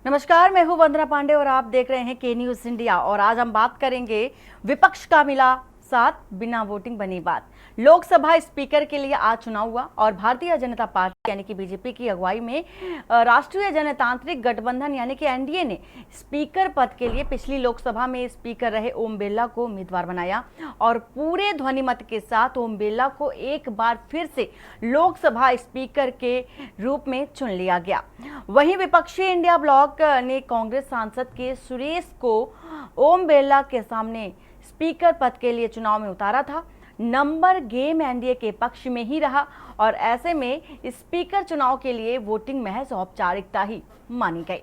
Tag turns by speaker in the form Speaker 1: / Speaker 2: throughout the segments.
Speaker 1: नमस्कार, मैं हूं वंदना पांडे और आप देख रहे हैं के न्यूज इंडिया। और आज हम बात करेंगे विपक्ष का मिला साथ, बिना वोटिंग बनी बात। लोकसभा स्पीकर के लिए आज चुनाव हुआ और भारतीय जनता पार्टी यानी कि बीजेपी की अगुवाई में राष्ट्रीय जनतांत्रिक गठबंधन यानी कि एनडीए ने स्पीकर पद के लिए पिछली लोकसभा में स्पीकर रहे ओम बिरला को उम्मीदवार बनाया और पूरे ध्वनिमत के साथ ओम बिरला को एक बार फिर से लोकसभा स्पीकर के रूप में चुन लिया गया। वहीं विपक्षी इंडिया ब्लॉक ने कांग्रेस सांसद के सुरेश को ओम बिरला के सामने स्पीकर पद के लिए चुनाव में उतारा था। नंबर गेम एनडीए के पक्ष में ही रहा और ऐसे में स्पीकर चुनाव के लिए वोटिंग महज औपचारिकता ही मानी गई।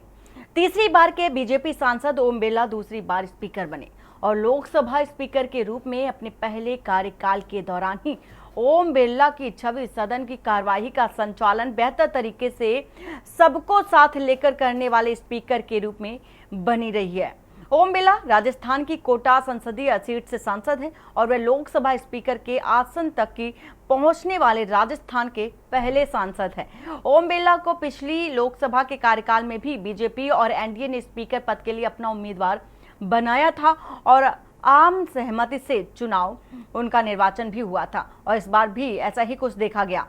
Speaker 1: तीसरी बार के बीजेपी सांसद ओम बिरला दूसरी बार स्पीकर बने और लोकसभा स्पीकर के रूप में अपने पहले कार्यकाल के दौरान ही ओम बिरला की छवि सदन की कार्यवाही का संचालन बेहतर तरीके से सबको साथ लेकर करने वाले स्पीकर के रूप में बनी रही है। ओम बिरला राजस्थान की कोटा संसदीय सीट से सांसद हैं और वे लोकसभा स्पीकर के आसन तक की पहुंचने वाले राजस्थान के पहले सांसद हैं। ओम बिरला को पिछली लोकसभा के कार्यकाल में भी बीजेपी और एनडीए ने स्पीकर पद के लिए अपना उम्मीदवार बनाया था और आम सहमति से चुनाव उनका निर्वाचन भी हुआ था और इस बार भी ऐसा ही कुछ देखा गया।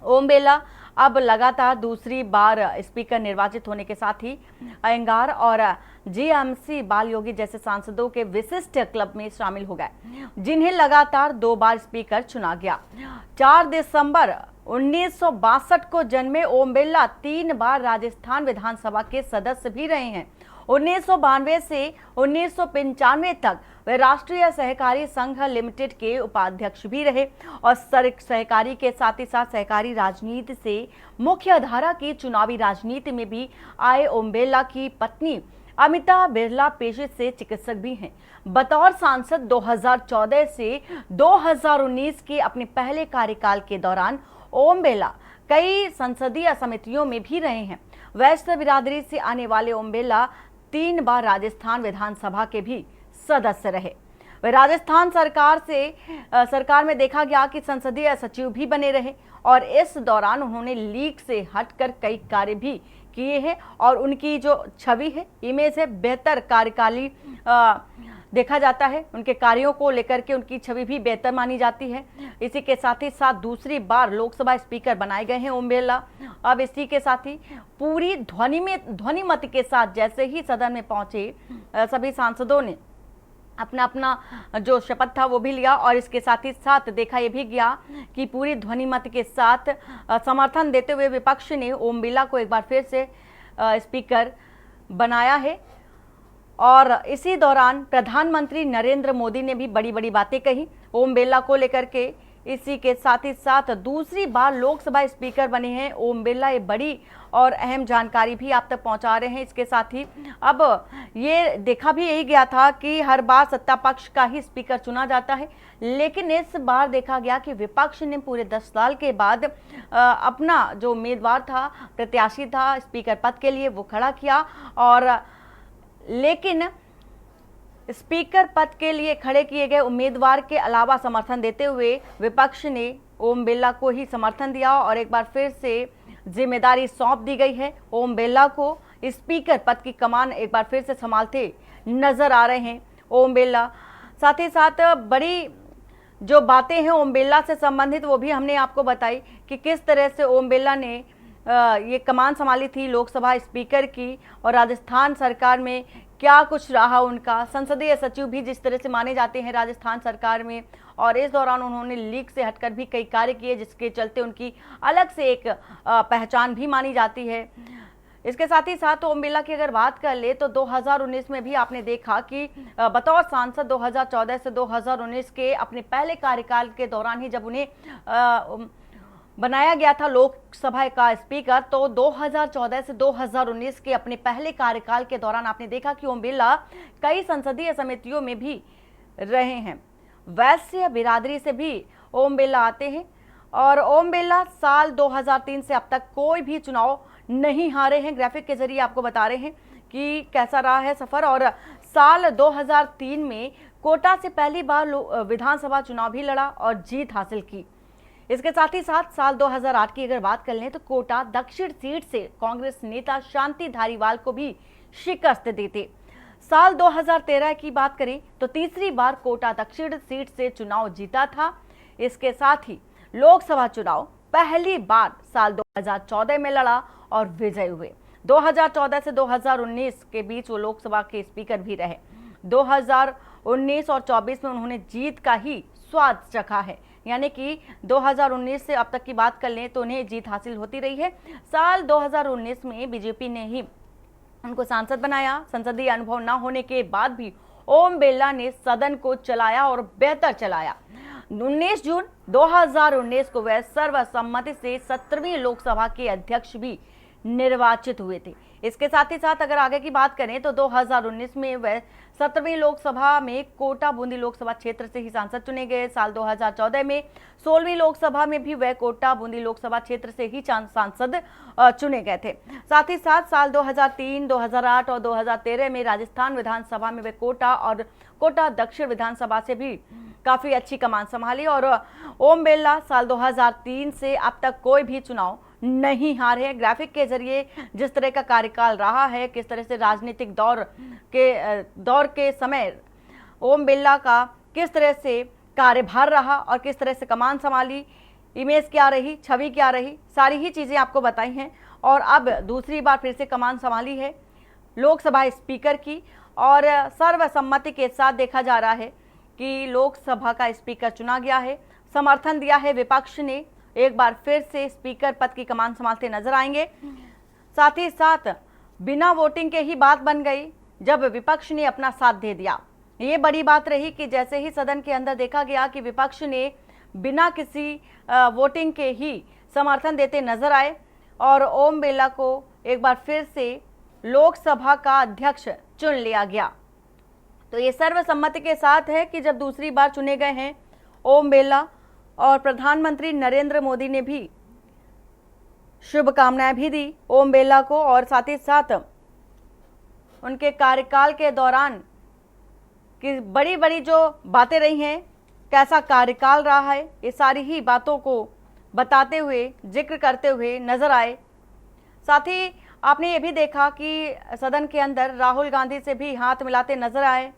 Speaker 1: ओम बिरला अब लगातार दूसरी बार स्पीकर निर्वाचित होने के साथ ही अयंगार और जीएमसी बाल योगी जैसे सांसदों के विशिष्ट क्लब में शामिल हो गए, जिन्हें लगातार 2 बार स्पीकर चुना गया। 4 दिसंबर 1962 को जन्मे ओम बिरला 3 बार राजस्थान विधानसभा के सदस्य भी रहे हैं। 1992 से 1995 तक वे राष्ट्रीय सहकारी संघ लिमिटेड के उपाध्यक्ष भी रहे और सहकारी के साथ ही साथ सहकारी राजनीति से मुख्य धारा की चुनावी राजनीति में भी आए ओम बिरला की पत्नी अमिता बिरला पेशे से चिकित्सक भी हैं। बतौर सांसद 2014 से 2019 के अपने पहले कार्यकाल के दौरान ओम बिरला कई संसदीय समितियों में भी रहे हैं। वैश्य बिरादरी से आने वाले ओम बिरला 3 बार राजस्थान विधानसभा के भी सदस्य रहे। वे राजस्थान सरकार में देखा गया कि संसदीय सचिव भी बने रहे और इस दौरान उन्होंने लीग से हटकर कई कार्य भी किए हैं और उनकी जो छवि है, इमेज है, बेहतर कार्यकाली देखा जाता है। उनके कार्यों को लेकर के उनकी छवि भी बेहतर मानी जाती है। इसी के साथ ही साथ दूसरी बार लोकसभा स्पीकर बनाए गए हैं ओम बिरला। अब इसी के साथ ही पूरी ध्वनिमत के साथ जैसे ही सदन में पहुंचे सभी सांसदों ने अपना अपना जो शपथ था वो भी लिया और इसके साथ ही साथ देखा यह भी गया कि पूरी ध्वनिमत के साथ समर्थन देते हुए विपक्ष ने ओम बिरला को एक बार फिर से स्पीकर बनाया है। और इसी दौरान प्रधानमंत्री नरेंद्र मोदी ने भी बड़ी बड़ी बातें कही ओम बिरला को लेकर के। इसी के साथ ही साथ दूसरी बार लोकसभा स्पीकर बने हैं ओम बिरला, ये बड़ी और अहम जानकारी भी आप तक पहुंचा रहे हैं। इसके साथ ही अब ये देखा भी यही गया था कि हर बार सत्ता पक्ष का ही स्पीकर चुना जाता है, लेकिन इस बार देखा गया कि विपक्ष ने पूरे 10 साल के बाद अपना जो उम्मीदवार था, प्रत्याशी था स्पीकर पद के लिए, वो खड़ा किया। और लेकिन स्पीकर पद के लिए खड़े किए गए उम्मीदवार के अलावा समर्थन देते हुए विपक्ष ने ओम बिरला को ही समर्थन दिया और एक बार फिर से जिम्मेदारी सौंप दी गई है। ओम बिरला को स्पीकर पद की कमान एक बार फिर से संभालते नजर आ रहे हैं ओम बिरला। साथ ही साथ बड़ी जो बातें हैं ओम बिरला से संबंधित वो भी हमने आपको बताई कि किस तरह से ओम बिरला ने ये कमान संभाली थी लोकसभा स्पीकर की और राजस्थान सरकार में क्या कुछ रहा उनका। संसदीय सचिव भी जिस तरह से माने जाते हैं राजस्थान सरकार में, और इस दौरान उन्होंने लीग से हटकर भी कई कार्य किए जिसके चलते उनकी अलग से एक पहचान भी मानी जाती है। इसके साथ ही साथ ओम बिरला की अगर बात कर ले तो 2019 में भी आपने देखा कि बतौर सांसद 2014 से 2019 के अपने पहले कार्यकाल के दौरान ही जब उन्हें बनाया गया था लोकसभा का स्पीकर, तो 2014 से 2019 के अपने पहले कार्यकाल के दौरान आपने देखा कि ओम बिरला कई संसदीय समितियों में भी रहे हैं। वैश्य बिरादरी से भी ओम बिरला आते हैं और ओम बिरला साल 2003 से अब तक कोई भी चुनाव नहीं हारे हैं। ग्राफिक के जरिए आपको बता रहे हैं कि कैसा रहा है सफर। और साल 2003 में कोटा से पहली बार विधानसभा चुनाव भी लड़ा और जीत हासिल की। इसके साथ ही साथ साल 2008 की अगर बात कर लें तो कोटा दक्षिण सीट से कांग्रेस नेता शांति धारीवाल को भी शिकस्त दी थी। साल 2013 की बात करें तो तीसरी बार कोटा दक्षिण सीट से चुनाव जीता था। इसके साथ ही लोकसभा चुनाव पहली बार साल 2014 में लड़ा और विजयी हुए। 2014 से 2019 के बीच वो लोकसभा के स्पीकर भी रहे। 2019 और 24 में उन्होंने जीत का ही स्वाद चखा है, यानी कि 2019 से अब तक की बात कर लें तो उन्हें जीत हासिल होती रही है। साल 2019 में बीजेपी ने ही उनको सांसद बनाया। संसदीय अनुभव न होने के बाद भी ओम बिरला ने सदन को चलाया और बेहतर चलाया। 19 जून 2019 को वह सर्वसम्मति से 17वीं लोकसभा के अध्यक्ष भी निर्वाचित हुए थे। इसके साथ ही साथ अगर आगे की बात करें तो 2019 में वह 17वीं लोकसभा में कोटा बूंदी लोकसभा क्षेत्र से ही सांसद चुने गए। साल 2014 में 16वीं लोकसभा में भी वह कोटा बूंदी लोकसभा क्षेत्र से ही सांसद चुने गए थे। साथ ही साथ साल 2003, 2008 और 2013 में राजस्थान विधानसभा में वह कोटा और कोटा दक्षिण विधानसभा से भी काफी अच्छी कमान संभाली। और ओम बिरला साल 2003 से अब तक कोई भी चुनाव नहीं हारे हैं। ग्राफिक के जरिए जिस तरह का कार्यकाल रहा है, किस तरह से राजनीतिक दौर के समय ओम बिरला का किस तरह से कार्यभार रहा और किस तरह से कमान संभाली, इमेज क्या रही, छवि क्या रही, सारी ही चीजें आपको बताई हैं। और अब दूसरी बार फिर से कमान संभाली है लोकसभा स्पीकर की, और सर्वसम्मति के साथ देखा जा रहा है कि लोकसभा का स्पीकर चुना गया है। समर्थन दिया है विपक्ष ने, एक बार फिर से स्पीकर पद की कमान संभालते नजर आएंगे। साथ ही साथ बिना वोटिंग के ही बात बन गई जब विपक्ष ने अपना साथ दे दिया। ये बड़ी बात रही कि जैसे ही सदन के अंदर देखा गया कि विपक्ष ने बिना किसी वोटिंग के ही समर्थन देते नजर आए और ओम बिरला को एक बार फिर से लोकसभा का अध्यक्ष चुन लिया गया। तो ये सर्वसम्मति के साथ है कि जब दूसरी बार चुने गए हैं ओम बिरला, और प्रधानमंत्री नरेंद्र मोदी ने भी शुभकामनाएं भी दी ओम बिरला को, और साथ ही साथ उनके कार्यकाल के दौरान कि बड़ी बड़ी जो बातें रही हैं, कैसा कार्यकाल रहा है, ये सारी ही बातों को बताते हुए, जिक्र करते हुए नजर आए। साथ ही आपने ये भी देखा कि सदन के अंदर राहुल गांधी से भी हाथ मिलाते नजर आए।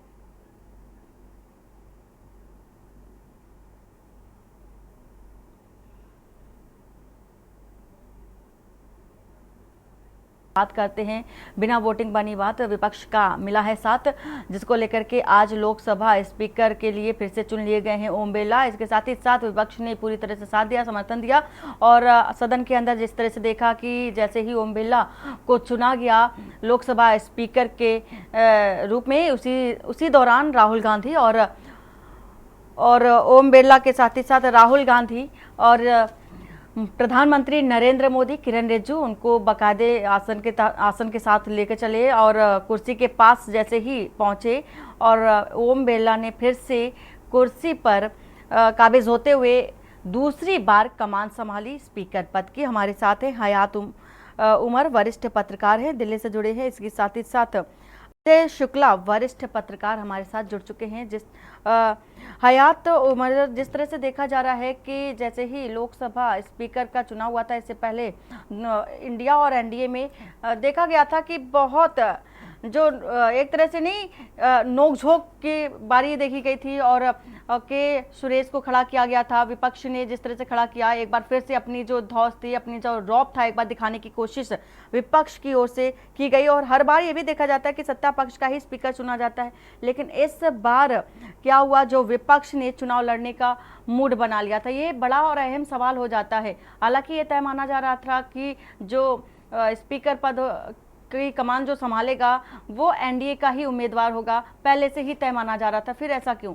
Speaker 1: बात करते हैं बिना वोटिंग बनी बात, विपक्ष का मिला है साथ, जिसको लेकर के आज लोकसभा स्पीकर के लिए फिर से चुन लिए गए हैं ओम बिरला। इसके साथ ही साथ विपक्ष ने पूरी तरह से साथ दिया, समर्थन दिया, और सदन के अंदर जिस तरह से देखा कि जैसे ही ओम बिरला को चुना गया लोकसभा स्पीकर के रूप में, उसी दौरान राहुल गांधी और ओम बिरला के साथ ही साथ राहुल गांधी और प्रधानमंत्री नरेंद्र मोदी, किरण रिजिजू उनको बाकायदे आसन के साथ लेकर चले और कुर्सी के पास जैसे ही पहुंचे और ओम बिरला ने फिर से कुर्सी पर काबिज होते हुए दूसरी बार कमान संभाली स्पीकर पद की। हमारे साथ हैं हयात उमर, वरिष्ठ पत्रकार हैं, दिल्ली से जुड़े हैं। इसके साथ ही साथ अजय शुक्ला, वरिष्ठ पत्रकार हमारे साथ जुड़ चुके हैं। हयात उमर, जिस तरह से देखा जा रहा है कि जैसे ही लोकसभा स्पीकर का चुनाव हुआ था, इससे पहले इंडिया और एनडीए में देखा गया था कि बहुत जो एक तरह से नहीं नोकझोंक की बारी देखी गई थी और के सुरेश को खड़ा किया गया था। विपक्ष ने जिस तरह से खड़ा किया, एक बार फिर से अपनी जो धौस थी, अपनी जो रौब था, एक बार दिखाने की कोशिश विपक्ष की ओर से की गई। और हर बार ये भी देखा जाता है कि सत्ता पक्ष का ही स्पीकर चुना जाता है, लेकिन इस बार क्या हुआ, जो विपक्ष ने चुनाव लड़ने का मूड बना लिया था। ये बड़ा और अहम सवाल हो जाता है। हालांकि ये तय माना जा रहा था कि जो स्पीकर पद की कमान जो संभालेगा वो एनडीए का ही उम्मीदवार होगा, पहले से ही तय माना जा रहा था, फिर ऐसा क्यों?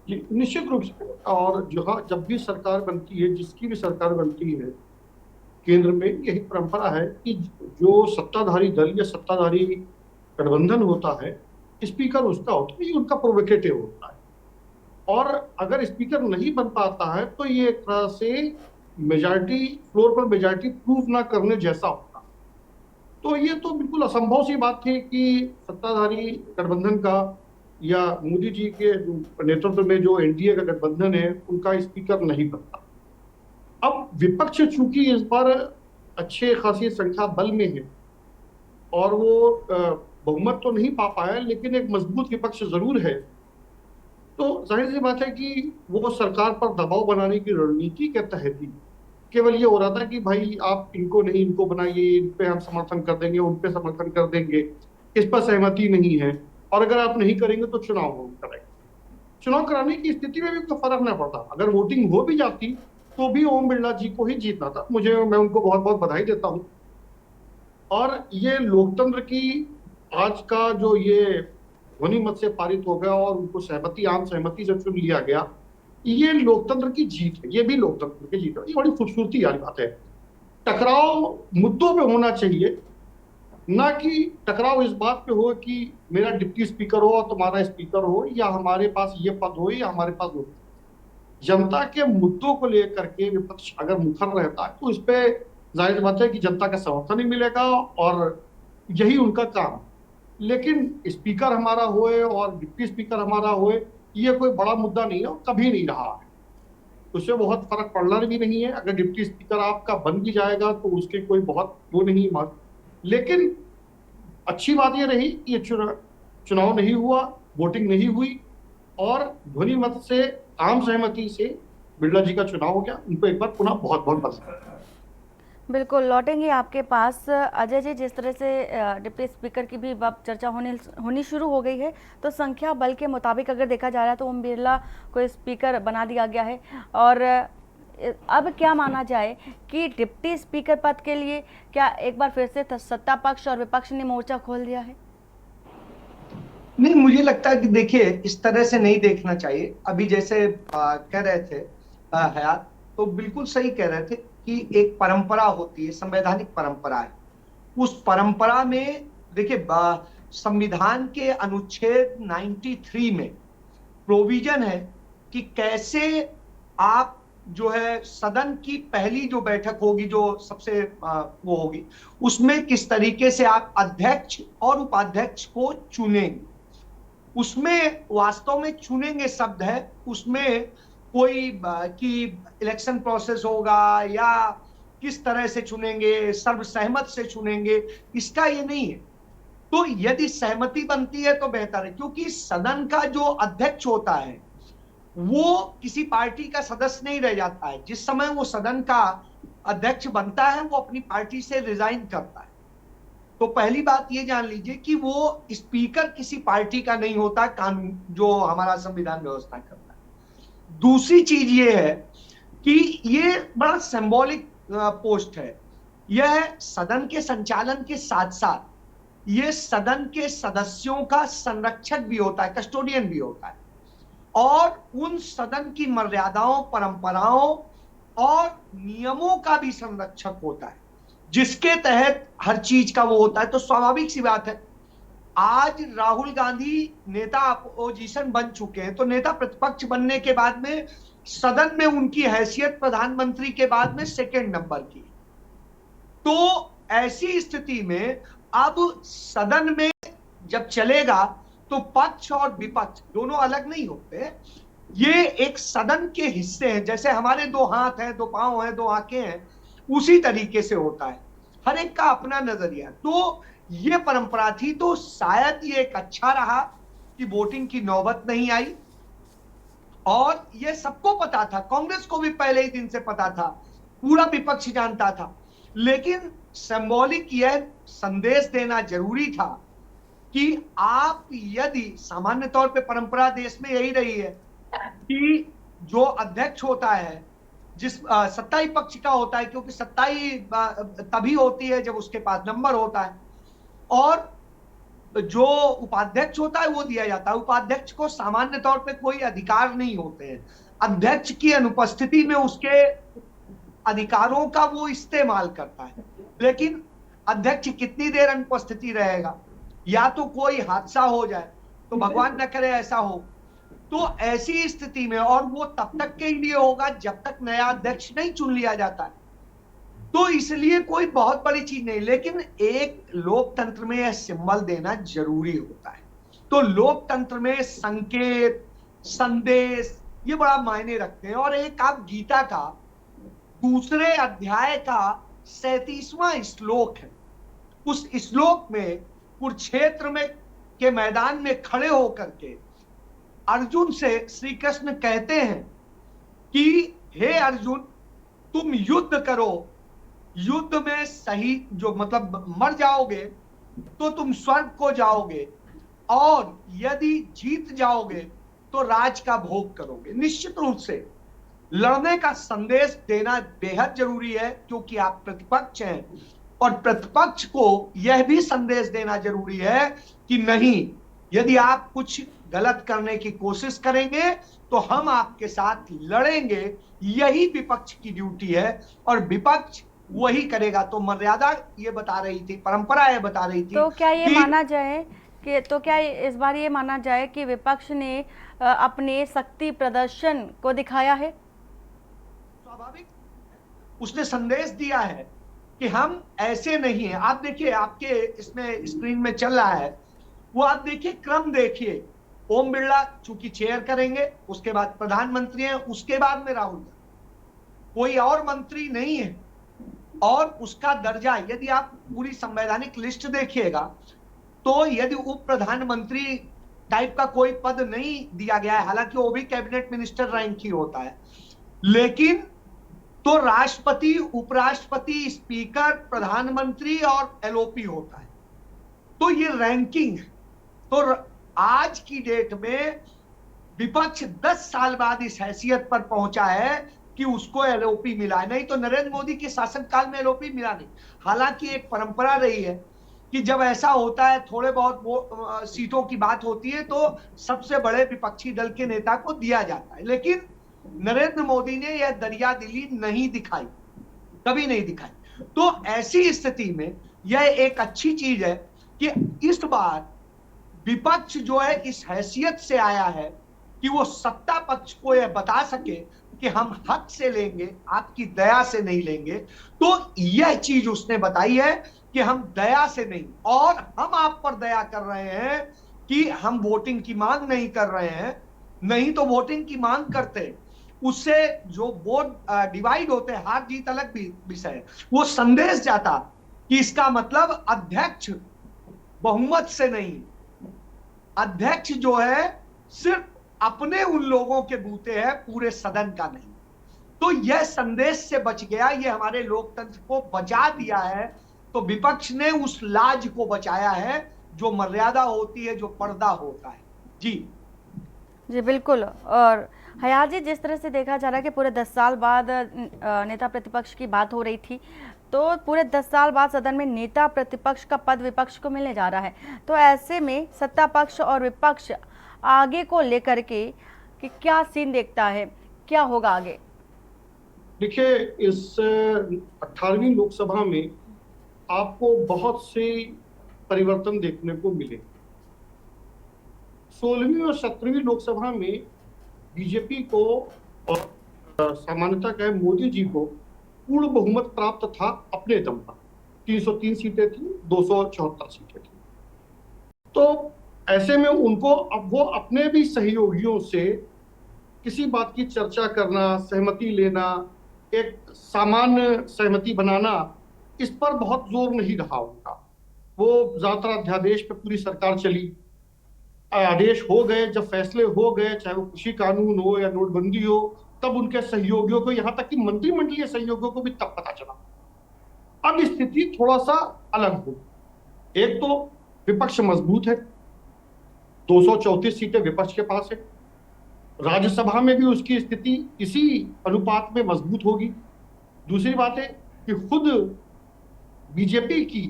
Speaker 2: निश्चित रूप से, और जब भी सरकार बनती है, जिसकी भी सरकार बनती है केंद्र में, यही परंपरा है कि जो सत्ताधारी दल या सत्ताधारी गठबंधन होता है, स्पीकर उसका होता है, ये उनका प्रोवोकेटिव होता है। और अगर स्पीकर नहीं बन पाता है तो ये एक तरह से मेजॉरिटी, फ्लोर पर मेजॉरिटी प्रूव ना करने जैसा होता। तो ये तो बिल्कुल असंभव सी बात थी कि सत्ताधारी गठबंधन का या मोदी जी के नेतृत्व में जो एनडीए का गठबंधन है उनका स्पीकर नहीं बनता। अब विपक्ष चूंकि इस बार अच्छे खासी संख्या बल में है और वो बहुमत तो नहीं पा पाया, लेकिन एक मजबूत विपक्ष जरूर है, तो जाहिर सी बात है कि वो सरकार पर दबाव बनाने की रणनीति के तहत ही केवल ये हो रहा था कि भाई आप इनको नहीं इनको बनाइए, इन पे हम समर्थन कर देंगे, उन पे समर्थन कर देंगे, इस पर सहमति नहीं है, और अगर आप नहीं करेंगे तो चुनाव हो करेंगे। चुनाव कराने की स्थिति में भी तो फर्क न पड़ता, अगर वोटिंग हो भी जाती तो भी ओम बिरला जी को ही जीतना था। मैं उनको बहुत बहुत बधाई देता हूँ। और ये लोकतंत्र की आज का जो ये ध्वनि मत से पारित हो गया और उनको सहमति आम सहमति से चुन लिया गया, ये लोकतंत्र की जीत है, ये भी लोकतंत्र की जीत है। ये बड़ी खूबसूरती वाली बात है। टकराव मुद्दों पे होना चाहिए, ना कि टकराव इस बात पे हो कि मेरा डिप्टी स्पीकर हो और तुम्हारा स्पीकर हो, या हमारे पास ये पद हो या हमारे पास वो। जनता के मुद्दों को लेकर के विपक्ष अगर मुखर रहता है तो इस पे जाहिर बात है कि जनता का समर्थन ही मिलेगा और यही उनका काम। लेकिन स्पीकर हमारा होए और डिप्टी स्पीकर हमारा होए, ये कोई बड़ा मुद्दा नहीं है और कभी नहीं रहा है। उससे बहुत फर्क पड़ना भी नहीं है। अगर डिप्टी स्पीकर आपका बन भी जाएगा तो उसके कोई बहुत वो नहीं मत। लेकिन अच्छी बात ये रही कि ये चुनाव नहीं हुआ, वोटिंग नहीं हुई, और ध्वनि मत से आम सहमति से बिरला जी का चुनाव हो गया। उनको एक बार पुनः बहुत बहुत बधाई।
Speaker 1: बिल्कुल लौटेंगे आपके पास। अजय जी, जिस तरह से डिप्टी स्पीकर की भी अब चर्चा होनी शुरू हो गई है, तो संख्या बल के मुताबिक अगर देखा जा रहा है तो ओम बिरला को स्पीकर बना दिया गया है। और अब क्या माना जाए कि डिप्टी स्पीकर पद के लिए क्या एक बार फिर से सत्ता पक्ष और विपक्ष ने मोर्चा खोल दिया है?
Speaker 3: नहीं, मुझे लगता है कि देखिए इस तरह से नहीं देखना चाहिए। अभी जैसे कह रहे थे हयात, तो बिल्कुल सही कह रहे थे कि एक परंपरा होती है, संवैधानिक परंपरा है। उस परंपरा में देखिए संविधान के अनुच्छेद 93 में प्रोविजन है कि कैसे आप जो है सदन की पहली जो बैठक होगी, जो सबसे वो होगी, उसमें किस तरीके से आप अध्यक्ष और उपाध्यक्ष को चुनेंगे। उसमें वास्तव में चुनेंगे शब्द है, उसमें कोई कि इलेक्शन प्रोसेस होगा या किस तरह से चुनेंगे, सर्वसहमत से चुनेंगे, इसका ये नहीं है। तो यदि सहमति बनती है तो बेहतर है, क्योंकि सदन का जो अध्यक्ष होता है वो किसी पार्टी का सदस्य नहीं रह जाता है। जिस समय वो सदन का अध्यक्ष बनता है वो अपनी पार्टी से रिजाइन करता है। तो पहली बात ये जान लीजिए कि वो स्पीकर किसी पार्टी का नहीं होता, कानून जो हमारा संविधान व्यवस्था करता है। दूसरी चीज ये है कि ये बड़ा सिंबॉलिक पोस्ट है। यह सदन के संचालन के साथ साथ ये सदन के सदस्यों का संरक्षक भी होता है, कस्टोडियन भी होता है, और उन सदन की मर्यादाओं, परंपराओं और नियमों का भी संरक्षक होता है, जिसके तहत हर चीज का वो होता है। तो स्वाभाविक सी बात है, आज राहुल गांधी नेता अपोजिशन बन चुके हैं, तो नेता प्रतिपक्ष बनने के बाद में सदन में उनकी हैसियत प्रधानमंत्री के बाद में सेकंड नंबर की। तो ऐसी स्थिति में अब सदन में जब चलेगा तो पक्ष और विपक्ष दोनों अलग नहीं होते, ये एक सदन के हिस्से हैं। जैसे हमारे दो हाथ हैं, दो पांव हैं, दो आंखें हैं, उसी तरीके से होता है, हर एक का अपना नजरिया। तो ये परंपरा थी, तो शायद ये एक अच्छा रहा कि वोटिंग की नौबत नहीं आई। और ये सबको पता था, कांग्रेस को भी पहले ही दिन से पता था, पूरा विपक्ष जानता था। लेकिन सिंबॉलिक यह संदेश देना जरूरी था कि आप यदि सामान्य तौर पे परंपरा देश में यही रही है कि जो अध्यक्ष होता है, जिस सत्ताई पक्ष का होता है, क्योंकि सत्ताई तभी होती है जब उसके पास नंबर होता है, और जो उपाध्यक्ष होता है वो दिया जाता है। उपाध्यक्ष को सामान्य तौर पे कोई अधिकार नहीं होते हैं, अध्यक्ष की अनुपस्थिति में उसके अधिकारों का वो इस्तेमाल करता है। लेकिन अध्यक्ष कितनी देर अनुपस्थिति रहेगा, या तो कोई हादसा हो जाए, तो भगवान न करे ऐसा हो, तो ऐसी स्थिति में, और वो तब तक के लिए होगा जब तक नया अध्यक्ष नहीं चुन लिया जाता है। तो इसलिए कोई बहुत बड़ी चीज नहीं, लेकिन एक लोकतंत्र में यह सिंबल देना जरूरी होता है। तो तो लोकतंत्र में संकेत, संदेश ये बड़ा मायने रखते हैं। और एक आप गीता का दूसरे अध्याय का 37वां श्लोक है, उस श्लोक में कुरुक्षेत्र में के मैदान में खड़े होकर के अर्जुन से श्री कृष्ण कहते हैं कि हे अर्जुन, तुम युद्ध करो, युद्ध में सही जो मतलब मर जाओगे तो तुम स्वर्ग को जाओगे, और यदि जीत जाओगे तो राज का भोग करोगे। निश्चित रूप से लड़ने का संदेश देना बेहद जरूरी है, क्योंकि आप प्रतिपक्ष हैं, और प्रतिपक्ष को यह भी संदेश देना जरूरी है कि नहीं, यदि आप कुछ गलत करने की कोशिश करेंगे तो हम आपके साथ लड़ेंगे। यही विपक्ष की ड्यूटी है, और विपक्ष वही करेगा। तो मर्यादा ये बता रही थी, परंपरा ये बता रही थी।
Speaker 1: तो क्या ये माना जाए कि क्या इस बार ये माना जाए कि विपक्ष ने अपने शक्ति प्रदर्शन को दिखाया है?
Speaker 3: स्वाभाविक, उसने संदेश दिया है कि हम ऐसे नहीं है। आप देखिए, आपके इसमें स्क्रीन में चल रहा है, वो आप देखिए, क्रम देखिए। ओम बिरला चूंकि चेयर करेंगे, उसके बाद प्रधानमंत्री हैं, उसके बाद में राहुल गांधी, कोई और मंत्री नहीं है। और उसका दर्जा, यदि आप पूरी संवैधानिक लिस्ट देखिएगा तो यदि उप प्रधानमंत्री टाइप का कोई पद नहीं दिया गया है, हालांकि वो भी कैबिनेट मिनिस्टर रैंक ही होता है, लेकिन तो राष्ट्रपति, उपराष्ट्रपति, स्पीकर, प्रधानमंत्री और एलओपी होता है। तो ये रैंकिंग है। तो आज की डेट में विपक्ष 10 साल बाद इस हैसियत पर पहुंचा है कि उसको एलओपी मिला है। नहीं तो नरेंद्र मोदी के शासनकाल में एलओपी मिला नहीं। हालांकि एक परंपरा रही है कि जब ऐसा होता है, थोड़े बहुत वो सीटों की बात होती है, तो सबसे बड़े विपक्षी दल के नेता को दिया जाता है, लेकिन नरेंद्र मोदी ने यह दरियादिली नहीं दिखाई, कभी नहीं दिखाई। तो ऐसी स्थिति में यह एक अच्छी चीज है कि इस बार विपक्ष जो है इस हैसियत से आया है कि वो सत्ता पक्ष को यह बता सके कि हम हक से लेंगे, आपकी दया से नहीं लेंगे। तो यह चीज उसने बताई है कि हम दया से नहीं, और हम आप पर दया कर रहे हैं कि हम वोटिंग की मांग नहीं कर रहे हैं। नहीं तो वोटिंग की मांग करते, उससे जो वोट डिवाइड होते हैं, हार जीत अलग भी विषय है, वो संदेश जाता कि इसका मतलब अध्यक्ष बहुमत से नहीं, अध्यक्ष जो है सिर्फ अपने उन लोगों के बूते हैं, पूरे सदन का नहीं। तो यह संदेश से बच गया, ये हमारे लोकतंत्र को बचा दिया है। तो विपक्ष ने उस लाज को बचाया है जो मर्यादा होती है, जो पर्दा होता है। जी
Speaker 1: बिल्कुल। और हयात जी, जिस तरह से देखा जा रहा है कि पूरे 10 साल बाद नेता प्रतिपक्ष की बात हो रही थी, तो पूरे 10 साल बाद सदन में नेता प्रतिपक्ष का पद विपक्ष को मिलने जा रहा है। तो ऐसे में सत्ता पक्ष और विपक्ष आगे को लेकर के कि क्या सीन देखता है, क्या होगा आगे?
Speaker 2: देखिए, इस 18वीं लोकसभा में आपको बहुत से परिवर्तन देखने को मिले। 16वीं और 17वीं लोकसभा में बीजेपी को और सामान्यतः कहे मोदी जी को पूर्ण बहुमत प्राप्त था अपने दम पर। 303 सीटें थी, 274 सीटें थी। तो ऐसे में उनको अब वो अपने भी सहयोगियों से किसी बात की चर्चा करना, सहमति लेना, एक सामान्य सहमति बनाना, इस पर बहुत जोर नहीं रहा उनका। वो ज्यादातर अध्यादेश पे पूरी सरकार चली, आदेश हो गए, जब फैसले हो गए, चाहे वो कृषि कानून हो या नोटबंदी हो, तब उनके सहयोगियों को, यहां तक कि मंत्रिमंडलीय सहयोगियों को भी तब पता चला। अब स्थिति थोड़ा सा अलग हो। एक तो विपक्ष मजबूत है, 234 सीटें विपक्ष के पास है, राज्यसभा में भी उसकी स्थिति इसी अनुपात में मजबूत होगी। दूसरी बात है कि खुद बीजेपी की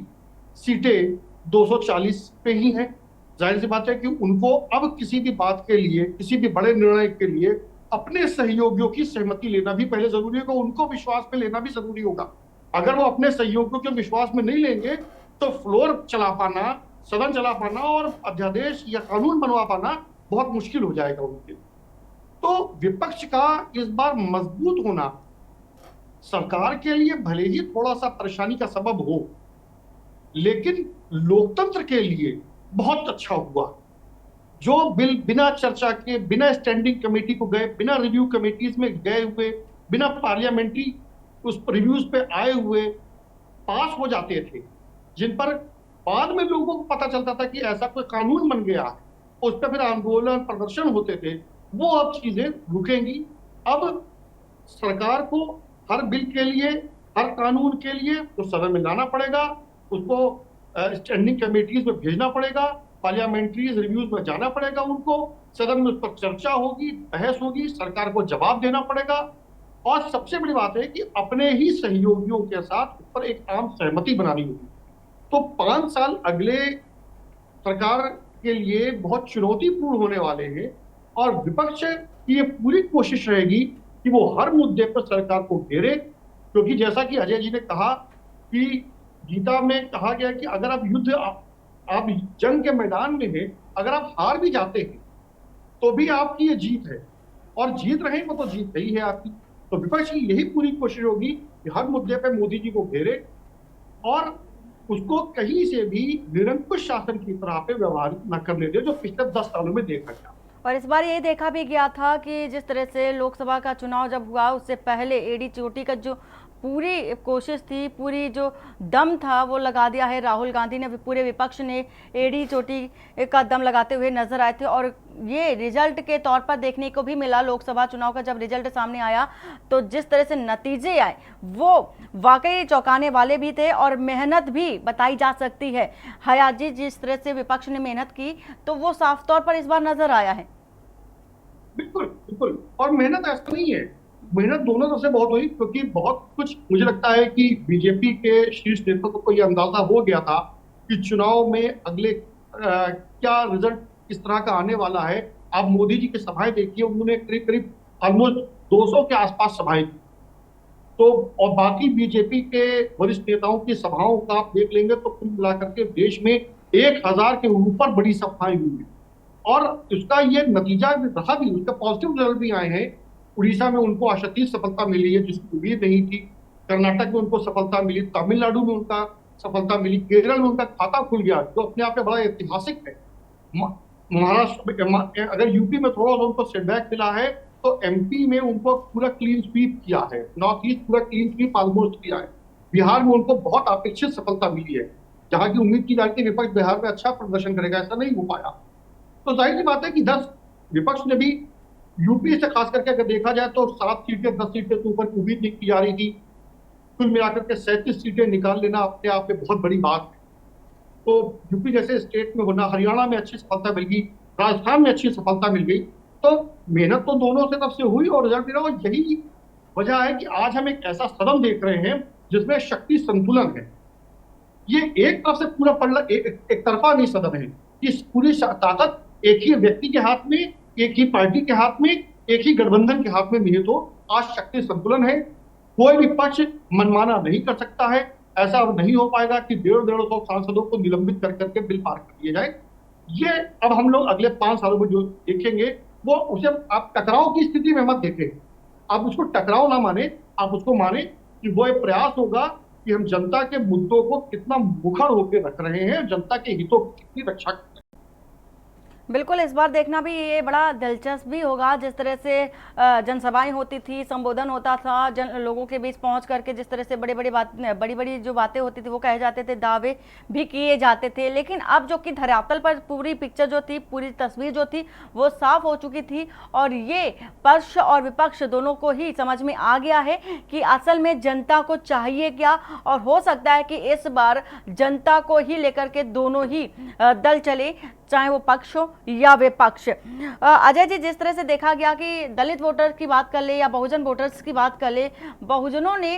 Speaker 2: सीटें 240 पे ही हैं। जाहिर सी बात है कि उनको अब किसी भी बात के लिए, किसी भी बड़े निर्णय के लिए अपने सहयोगियों की सहमति लेना भी पहले जरूरी होगा, उनको विश्वास में लेना भी जरूरी होगा। अगर वो अपने सहयोगियों के विश्वास में नहीं लेंगे तो फ्लोर चला पाना, सदन चला पाना और अध्यादेश या कानून बनवा पाना बहुत मुश्किल हो जाएगा उनके। तो विपक्ष का इस बार मजबूत होना सरकार के लिए भले ही थोड़ा सा परेशानी का सबब हो, लेकिन लोकतंत्र के लिए बहुत अच्छा हुआ। जो बिल बिना चर्चा के, बिना स्टैंडिंग कमेटी को गए, बिना रिव्यू कमेटीज में गए हुए, बिना पार्लियामेंट्री उस रिव्यूज पे आए हुए पास हो जाते थे, जिन पर बाद में लोगों को पता चलता था कि ऐसा कोई कानून बन गया है, उस पर फिर आंदोलन प्रदर्शन होते थे, वो अब चीजें रुकेंगी। अब सरकार को हर बिल के लिए, हर कानून के लिए तो सदन में लाना पड़ेगा, उसको स्टैंडिंग कमेटीज में भेजना पड़ेगा, पार्लियामेंट्री रिव्यूज में जाना पड़ेगा, उनको सदन में उस पर चर्चा होगी, बहस होगी, सरकार को जवाब देना पड़ेगा। और सबसे बड़ी बात है कि अपने ही सहयोगियों के साथ उस पर एक आम सहमति बनानी होगी। तो 5 साल अगले सरकार के लिए बहुत चुनौतीपूर्ण होने वाले हैं, और विपक्ष की ये पूरी कोशिश रहेगी कि वो हर मुद्दे पर सरकार को घेरे, क्योंकि जैसा कि अजय जी ने कहा कि गीता में कहा गया कि अगर आप जंग के मैदान में हैं, अगर आप हार भी जाते हैं तो भी आपकी ये जीत है, और जीत रहे वो तो जीत ही है आपकी। तो विपक्ष की यही पूरी कोशिश होगी कि हर मुद्दे पे मोदी जी को घेरे और उसको कहीं से भी निरंकुश शासन की तरह पे व्यवहार न करने दे, जो पिछले 10 सालों में देखा गया।
Speaker 1: और इस बार ये देखा भी गया था कि जिस तरह से लोकसभा का चुनाव जब हुआ, उससे पहले एडी चोटी का जो पूरी कोशिश थी, पूरी जो दम था वो लगा दिया है राहुल गांधी ने। पूरे विपक्ष ने एडी चोटी का दम लगाते हुए नजर आए थे, और ये रिजल्ट के तौर पर देखने को भी मिला। लोकसभा चुनाव का जब रिजल्ट सामने आया तो जिस तरह से नतीजे आए वो वाकई चौंकाने वाले भी थे, और मेहनत भी बताई जा सकती है। हयात जी, जिस तरह से विपक्ष ने मेहनत की तो वो साफ तौर पर इस बार नजर आया है।
Speaker 2: बिल्कुल बिल्कुल, और मेहनत ऐसा नहीं है, मेहनत दोनों तरफ से बहुत हुई, क्योंकि बहुत कुछ मुझे लगता है कि बीजेपी के शीर्ष नेतृत्व को यह अंदाजा हो गया था कि चुनाव में अगले क्या रिजल्ट किस तरह का आने वाला है। आप मोदी जी की सभाएं देखिए, उन्होंने करीब करीब ऑलमोस्ट 200 के आसपास सभाएं की। तो और बाकी बीजेपी के वरिष्ठ नेताओं की सभाओं का आप देख लेंगे तो कुल मिलाकर के देश में 1000 के ऊपर बड़ी सभाएं हुई हैं, और उसका ये नतीजा रहा भी, उसका पॉजिटिव रिजल्ट भी आए हैं। उड़ीसा में उनको आशातीत सफलता मिली है, जिसकी उम्मीद नहीं थी। कर्नाटक में उनको सफलता मिली, तमिलनाडु में उनका सफलता मिली, केरल में उनका खाता खुल गया, जो अपने आप में बड़ा ऐतिहासिक है। महाराष्ट्र, अगर यूपी में थोड़ा सा उनको सेटबैक मिला है, तो एमपी में उनको पूरा क्लीन स्वीप किया है, नॉर्थ ईस्ट पूरा क्लीन स्वीप ऑलमोस्ट किया है। बिहार में उनको बहुत अपेक्षित सफलता मिली है, जहां की उम्मीद की जाती है विपक्ष बिहार में अच्छा प्रदर्शन करेगा, ऐसा नहीं हो पाया। तो जाहिर सी बात है कि 10 विपक्ष ने भी यूपी से खास करके अगर देखा जाए तो 7 सीटें 10 सीटें के ऊपर उम्मीद नहीं की जा रही थी। कुल मिलाकर के 37 सीटें निकाल लेना अपने आप में बहुत बड़ी बात है। तो यूपी जैसे स्टेट में होना, हरियाणा में अच्छी सफलता मिल गई, राजस्थान में अच्छी सफलता मिल गई। तो मेहनत तो दोनों से तरफ से हुई और रिजल्ट मिला, और यही वजह है कि आज हम एक ऐसा सदन देख रहे हैं जिसमें शक्ति संतुलन है। ये एक तरफ से पूरा पल्ला एक तरफा नहीं सदन है, कि पूरी ताकत एक ही व्यक्ति के हाथ में, एक ही पार्टी के हाथ में, एक ही गठबंधन के हाथ में निहित हो। आज शक्ति संतुलन है, कोई भी पक्ष मनमाना नहीं कर सकता है। ऐसा अब नहीं हो पाएगा कि 150 सांसदों को निलंबित कर करके बिल पार कर दिए जाए। ये अब हम लोग अगले 5 सालों में जो देखेंगे वो उसे आप टकराव की स्थिति में मत देखें, आप उसको टकराव ना माने, आप उसको माने कि वो एक प्रयास होगा कि हम जनता के मुद्दों को कितना मुखर होकर रख रहे हैं, जनता के हितों की कितनी रक्षा कर रहे हैं।
Speaker 1: बिल्कुल, इस बार देखना भी ये बड़ा दिलचस्प भी होगा। जिस तरह से जनसभाएं होती थी, संबोधन होता था, लोगों के बीच पहुंच करके जिस तरह से बड़ी बड़ी जो बातें होती थी वो कहे जाते थे, दावे भी किए जाते थे। लेकिन अब जो कि धरातल पर पूरी पिक्चर जो थी, पूरी तस्वीर जो थी वो साफ हो चुकी थी, और ये पक्ष और विपक्ष दोनों को ही समझ में आ गया है कि असल में जनता को चाहिए क्या। और हो सकता है कि इस बार जनता को ही लेकर के दोनों ही दल चले, चाहे वो पक्ष हो या विपक्ष। अजय जी, जिस तरह से देखा गया कि दलित वोटर्स की बात कर ले या बहुजन वोटर्स की बात कर ले, बहुजनों ने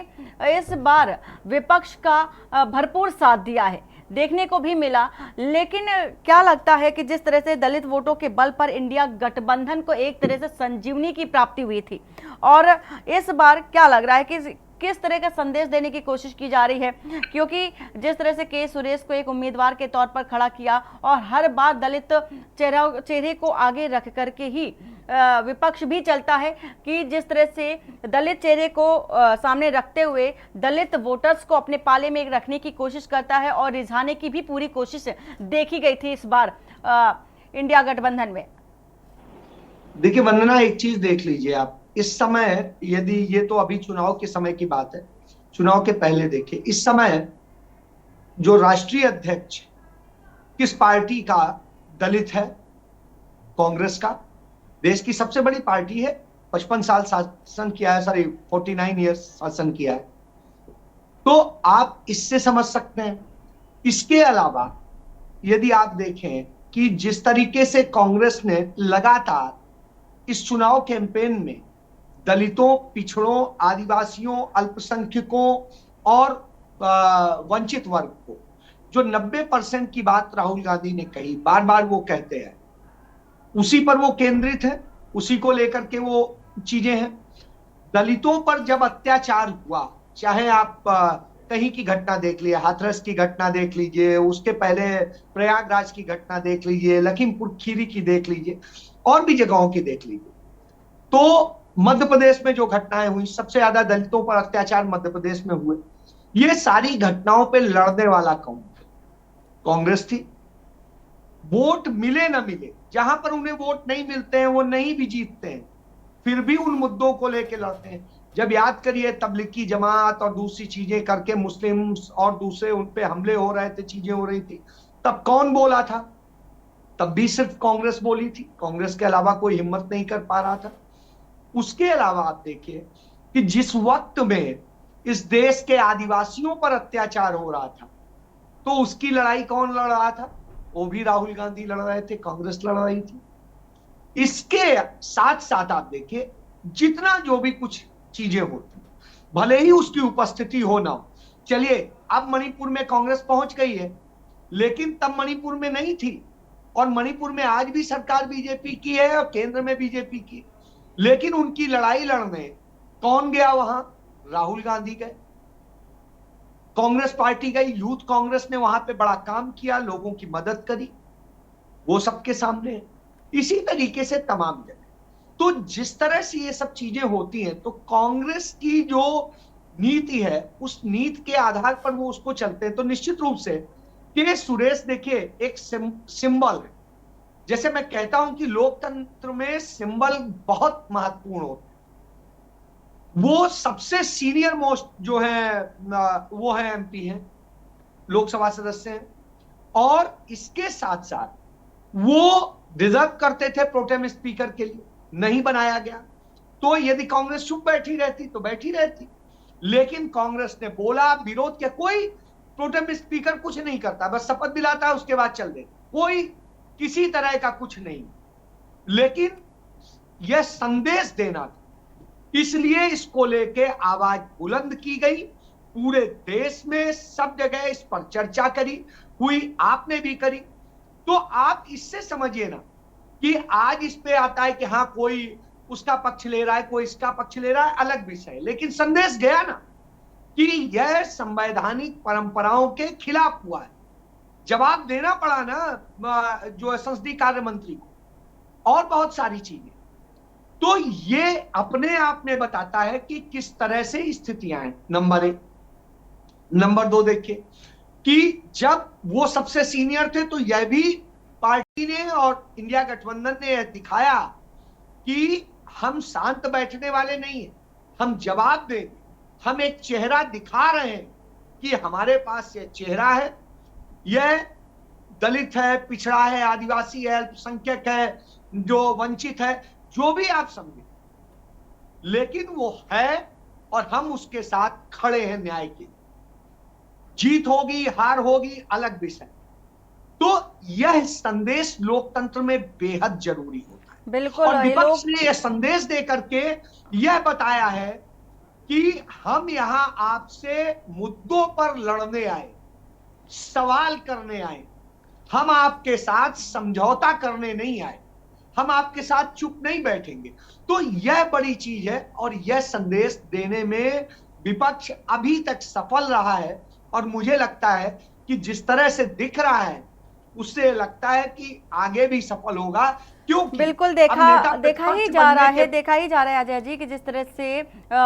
Speaker 1: इस बार विपक्ष का भरपूर साथ दिया है, देखने को भी मिला। लेकिन क्या लगता है कि जिस तरह से दलित वोटों के बल पर इंडिया गठबंधन को एक तरह से संजीवनी की प्राप्ति हुई थी, और इस बार क्या लग रहा है कि किस तरह का संदेश देने की कोशिश की जा रही है? क्योंकि जिस तरह से के सुरेश को एक उम्मीदवार के तौर पर खड़ा किया, और हर बार दलित चेहरे को आगे रख करके ही विपक्ष भी चलता है कि जिस तरह से दलित चेहरे को सामने रखते हुए दलित वोटर्स को अपने पाले में रखने की कोशिश करता है, और रिझाने की भी पूरी कोशिश देखी गई थी इस बार। इंडिया गठबंधन में?
Speaker 3: देखिए वंदना, एक चीज देख लीजिए आप, इस समय यदि ये तो अभी चुनाव के समय की बात है, चुनाव के पहले देखिए, इस समय जो राष्ट्रीय अध्यक्ष किस पार्टी का दलित है? कांग्रेस का। देश की सबसे बड़ी पार्टी है, 55 साल शासन किया है, सॉरी 49 ईयर्स शासन किया है। तो आप इससे समझ सकते हैं। इसके अलावा यदि आप देखें कि जिस तरीके से कांग्रेस ने लगातार इस चुनाव कैंपेन में दलितों, पिछड़ों, आदिवासियों, अल्पसंख्यकों और वंचित वर्ग को, जो 90% की बात राहुल गांधी ने कही, बार बार वो कहते हैं, उसी पर वो केंद्रित है, उसी को लेकर के वो चीजें हैं। दलितों पर जब अत्याचार हुआ, चाहे आप कहीं की घटना देख लीजिए, हाथरस की घटना देख लीजिए, उसके पहले प्रयागराज की घटना देख लीजिए, लखीमपुर खीरी की देख लीजिए, और भी जगहों की देख लीजिए, तो मध्य प्रदेश में जो घटनाएं हुई, सबसे ज्यादा दलितों पर अत्याचार मध्य प्रदेश में हुए। ये सारी घटनाओं पे लड़ने वाला कौन? कांग्रेस थी। वोट मिले ना मिले, जहां पर उन्हें वोट नहीं मिलते हैं वो नहीं भी जीतते हैं, फिर भी उन मुद्दों को लेकर लड़ते हैं। जब याद करिए तबलीगी जमात और दूसरी चीजें करके मुस्लिम और दूसरे उन पे हमले हो रहे थे, चीजें हो रही थी, तब कौन बोला था? तब भी सिर्फ कांग्रेस बोली थी, कांग्रेस के अलावा कोई हिम्मत नहीं कर पा रहा था। उसके अलावा आप देखिए कि जिस वक्त में इस देश के आदिवासियों पर अत्याचार हो रहा था, तो उसकी लड़ाई कौन लड़ रहा था? वो भी राहुल गांधी लड़ रहे थे, कांग्रेस लड़ रही थी। इसके साथ साथ आप देखिए, जितना जो भी कुछ चीजें होती, भले ही उसकी उपस्थिति हो ना हो, चलिए अब मणिपुर में कांग्रेस पहुंच गई है, लेकिन तब मणिपुर में नहीं थी, और मणिपुर में आज भी सरकार बीजेपी की है और केंद्र में बीजेपी की, लेकिन उनकी लड़ाई लड़ने कौन गया वहां? राहुल गांधी गए, कांग्रेस पार्टी गई, यूथ कांग्रेस ने वहां पे बड़ा काम किया, लोगों की मदद करी, वो सबके सामने है। इसी तरीके से तमाम जगह। तो जिस तरह से ये सब चीजें होती हैं, तो कांग्रेस की जो नीति है, उस नीति के आधार पर वो उसको चलते हैं। तो निश्चित रूप से कि सुरेश देखिए, एक सिंबल है। जैसे मैं कहता हूं कि लोकतंत्र में सिंबल बहुत महत्वपूर्ण होते हैं। वो सबसे सीनियर मोस्ट जो है वो है एमपी हैं, लोकसभा सदस्य हैं, और इसके साथ साथ वो डिजर्व करते थे प्रोटेम स्पीकर के लिए, नहीं बनाया गया। तो यदि कांग्रेस चुप बैठी रहती तो बैठी रहती, लेकिन कांग्रेस ने बोला, विरोध किया। कोई प्रोटेम स्पीकर कुछ नहीं करता, बस शपथ दिलाता है, उसके बाद चल देता, कोई किसी तरह का कुछ नहीं। लेकिन यह संदेश देना था, इसलिए इसको लेके आवाज बुलंद की गई, पूरे देश में सब जगह इस पर चर्चा करी हुई, आपने भी करी। तो आप इससे समझिए ना कि आज इस पे आता है कि हाँ कोई उसका पक्ष ले रहा है, कोई इसका पक्ष ले रहा है, अलग विषय है, लेकिन संदेश गया ना कि यह संवैधानिक परंपराओं के खिलाफ हुआ है। जवाब देना पड़ा ना जो संसदीय कार्य मंत्री को, और बहुत सारी चीजें। तो ये अपने आप में बताता है कि किस तरह से स्थितियां हैं, नंबर 1। नंबर 2 देखिए कि जब वो सबसे सीनियर थे, तो यह भी पार्टी ने और इंडिया गठबंधन ने दिखाया कि हम शांत बैठने वाले नहीं हैं, हम जवाब देंगे, हम एक चेहरा दिखा रहे हैं कि हमारे पास यह चेहरा है, यह दलित है, पिछड़ा है, आदिवासी है, अल्पसंख्यक है, जो वंचित है, जो भी आप समझे, लेकिन वो है और हम उसके साथ खड़े हैं न्याय के। जीत होगी, हार होगी, अलग विषय। तो यह संदेश लोकतंत्र में बेहद जरूरी होता है।
Speaker 1: बिल्कुल।
Speaker 3: और विपक्ष ने यह संदेश दे करके यह बताया है कि हम यहां आपसे मुद्दों पर लड़ने आए, सवाल करने आए, हम आपके साथ समझौता करने नहीं आए, हम आपके साथ चुप नहीं बैठेंगे। तो यह बड़ी चीज है, और यह संदेश देने में विपक्ष अभी तक सफल रहा है। और मुझे लगता है कि जिस तरह से दिख रहा है, उससे लगता है कि आगे भी सफल होगा, क्योंकि
Speaker 1: बिल्कुल
Speaker 3: अब नेता
Speaker 1: देखा ही
Speaker 3: प्रतिपक्ष
Speaker 1: जा रहा
Speaker 3: बनने
Speaker 1: है,
Speaker 3: के
Speaker 1: देखा ही जा रहा है अजय जी कि जिस तरह से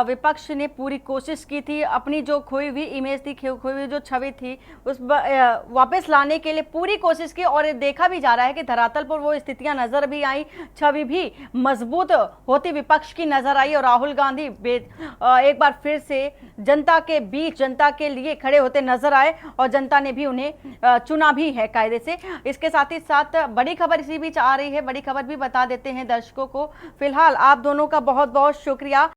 Speaker 1: विपक्ष ने पूरी कोशिश की थी अपनी जो खोई हुई इमेज थी, खोई हुई जो छवि थी उस वापस लाने के लिए पूरी कोशिश की, और देखा भी जा रहा है कि धरातल पर वो स्थितियां नजर भी आई, छवि भी मजबूत होती विपक्ष की नजर आई, और राहुल गांधी एक बार फिर से जनता के बीच जनता के लिए खड़े होते नजर आए और जनता ने भी उन्हें चुना भी है कायदे से। इसके साथ ही साथ बड़ी खबर इसी बीच आ रही है, बड़ी खबर भी बता देते हैं दर्शकों को। फिलहाल आप दोनों का बहुत बहुत शुक्रिया।